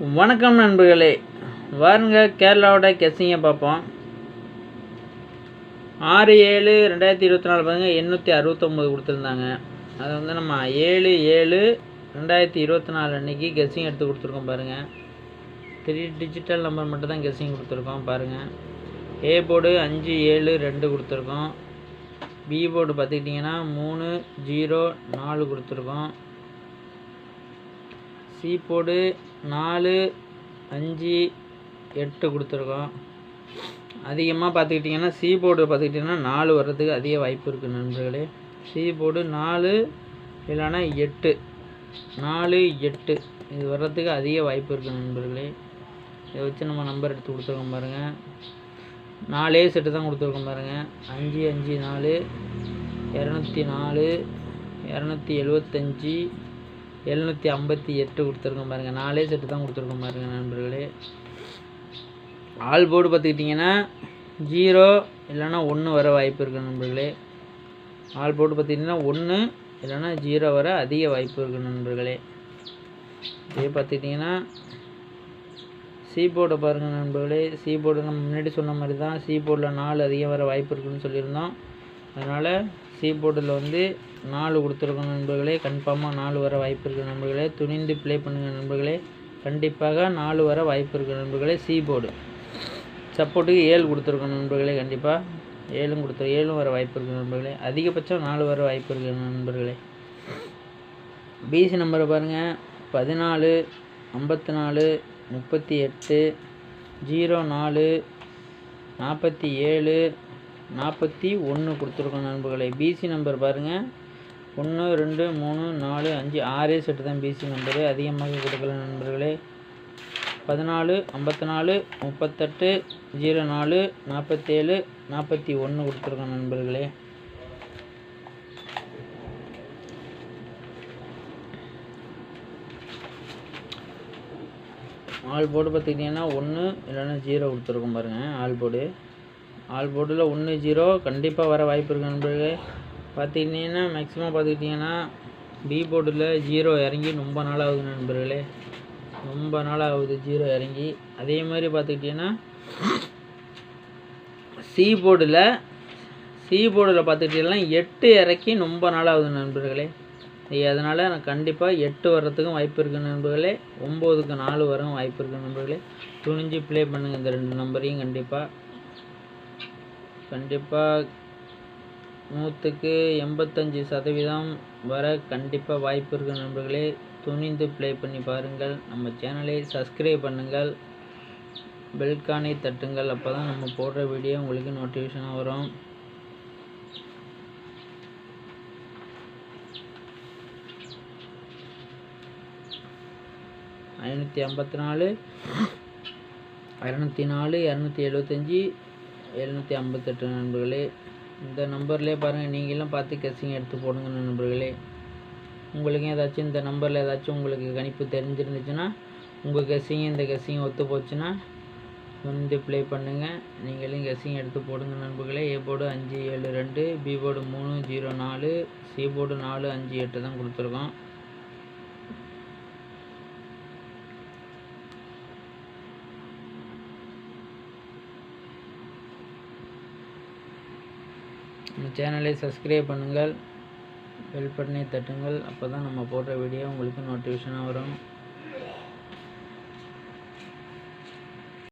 வணக்கம் நண்பர்களே, வாருங்க கேரளாவோட கெஸ்ஸிங்கை பார்ப்போம். 6/7/2024 பாருங்க 869 கொடுத்துருந்தாங்க. அதை வந்து நம்ம 7/7/2024 அன்னைக்கு கெஸ்ஸிங் எடுத்து கொடுத்துருக்கோம் பாருங்கள். 3 டிஜிட்டல் நம்பர் மட்டும் தான் கெஸ்ஸிங் கொடுத்துருக்கோம் பாருங்கள். ஏ போர்டு 572 கொடுத்துருக்கோம். பி போர்டு பார்த்துக்கிட்டிங்கன்னா 304 கொடுத்துருக்கோம். சி போர்டு 458 கொடுத்துருக்கோம். அதிகமாக பார்த்துக்கிட்டிங்கன்னா சி போர்டு பார்த்துக்கிட்டிங்கன்னா 4 வர்றதுக்கு அதிக வாய்ப்பு இருக்குது நண்பர்களே. சி போர்டு 4 இல்லைன்னா 8 இது வர்றதுக்கு அதிக வாய்ப்பு இருக்குது நண்பர்களே. இதை வச்சு நம்ம நம்பர் எடுத்து கொடுத்துருக்கோம் பாருங்கள். 4 செட்டு தான் கொடுத்துருக்கோம் பாருங்கள். 5 5 4 204 275 758 கொடுத்துருக்கோம் பாருங்கள். 4 செட்டு தான் கொடுத்துருக்கோம் பாருங்கள் நண்பர்களே. ஆல் போர்டு பார்த்துக்கிட்டிங்கன்னா 0 இல்லைன்னா 1 வர வாய்ப்பு இருக்குது நண்பர்களே. ஆல் போர்டு பார்த்திங்கன்னா 1 இல்லைன்னா 0 வர அதிக வாய்ப்பு இருக்குது நண்பர்களே. இதே பார்த்துக்கிட்டிங்கன்னா சி போர்டை பாருங்கள் நண்பர்களே. சி போர்டு நம்ம முன்னாடி சொன்ன மாதிரி தான். சி போர்டில் 4 அதிகம் வர வாய்ப்பு இருக்குதுன்னு சொல்லியிருந்தோம். அதனால் சி போர்டில் வந்து 4 கொடுத்துருக்கோம் நண்பர்களே. கன்ஃபார்மாக 4 வர வாய்ப்பு இருக்குது நண்பர்களே. துணிந்து ப்ளே பண்ணுங்கள் நண்பர்களே. கண்டிப்பாக 4 வர வாய்ப்பு இருக்குது நண்பர்களே. சி போர்டு சப்போர்ட்டுக்கு 7 கொடுத்துருக்கோம் நண்பர்களே. கண்டிப்பாக 7 வர வாய்ப்பு இருக்குது நண்பர்களே. அதிகபட்சம் 4 வர வாய்ப்பு இருக்குது நண்பர்களே. பிசி நம்பரை பாருங்கள். 14 54 38 04 47 41 கொடுத்துருக்கோம் நண்பர்களே. பிசி நம்பர் பாருங்கள். 1 2 3 4 5 6 செட்டு தான் பிசி நம்பரு. அதிகமாக கொடுக்கல நண்பர்களே. 14 54 38 04 47 41 கொடுத்துருக்கோம் நண்பர்களே. ஆல் போர்டு பார்த்துக்கிட்டிங்கன்னா 1 இல்லைன்னா 0 கொடுத்துருக்கோம் பாருங்கள். ஆல் போர்டில் 1 0 கண்டிப்பாக வர வாய்ப்பு இருக்குது நண்பர்களே. பார்த்துக்கிட்டிங்கன்னா மேக்ஸிமம் பார்த்துக்கிட்டிங்கன்னா பி போர்டில் 0 இறங்கி ரொம்ப நாள் ஆகுது நண்பர்களே. ரொம்ப நாள் ஆகுது 0 இறங்கி. அதே மாதிரி பார்த்துக்கிட்டிங்கன்னா சி போர்டில் பார்த்துக்கிட்டிங்கன்னா 8 இறக்கி ரொம்ப நாள் ஆகுது நண்பர்களே. அதனால் நான் கண்டிப்பாக 8 வர்றதுக்கும் வாய்ப்பு இருக்குது நண்பர்களே. 9க்கு 4 வரவும் வாய்ப்பு இருக்குது நண்பர்களே. துணிஞ்சு ப்ளே பண்ணுங்கள் இந்த 2 நம்பரையும். கண்டிப்பாக 100க்கு 85% வர கண்டிப்பாக வாய்ப்பு இருக்குது நண்பர்களே. துணிந்து ப்ளே பண்ணி பாருங்கள். நம்ம சேனலை சப்ஸ்கிரைப் பண்ணுங்கள், பெல்கானை தட்டுங்கள். அப்போ தான் நம்ம போடுற வீடியோ உங்களுக்கு நோட்டிஃபிகேஷனாக வரும். ஐநூற்றி 54 204 275 758 நண்பர்களே. இந்த நம்பர்லேயே பாருங்கள். நீங்களும் பார்த்து கெஸ்ஸிங் எடுத்து போடுங்க நண்பர்களே. உங்களுக்கும் ஏதாச்சும் இந்த நம்பரில் ஏதாச்சும் உங்களுக்கு கணிப்பு தெரிஞ்சிருந்துச்சுன்னா, உங்கள் கெஸ்ஸிங் இந்த கெஸ்ஸிங் ஒத்து போச்சுன்னா வந்து ப்ளே பண்ணுங்கள். நீங்களும் கெஸ்ஸிங் எடுத்து போடுங்க நண்பர்களே. A board 572, B board 304, C board 458 தான் கொடுத்துருக்கோம். நம்ம சேனலை சப்ஸ்கிரைப் பண்ணுங்கள், பெல் பட்டனை தட்டுங்கள். அப்போ தான் நம்ம போடுற வீடியோ உங்களுக்கு நோட்டிஃபிகேஷனாக வரும்.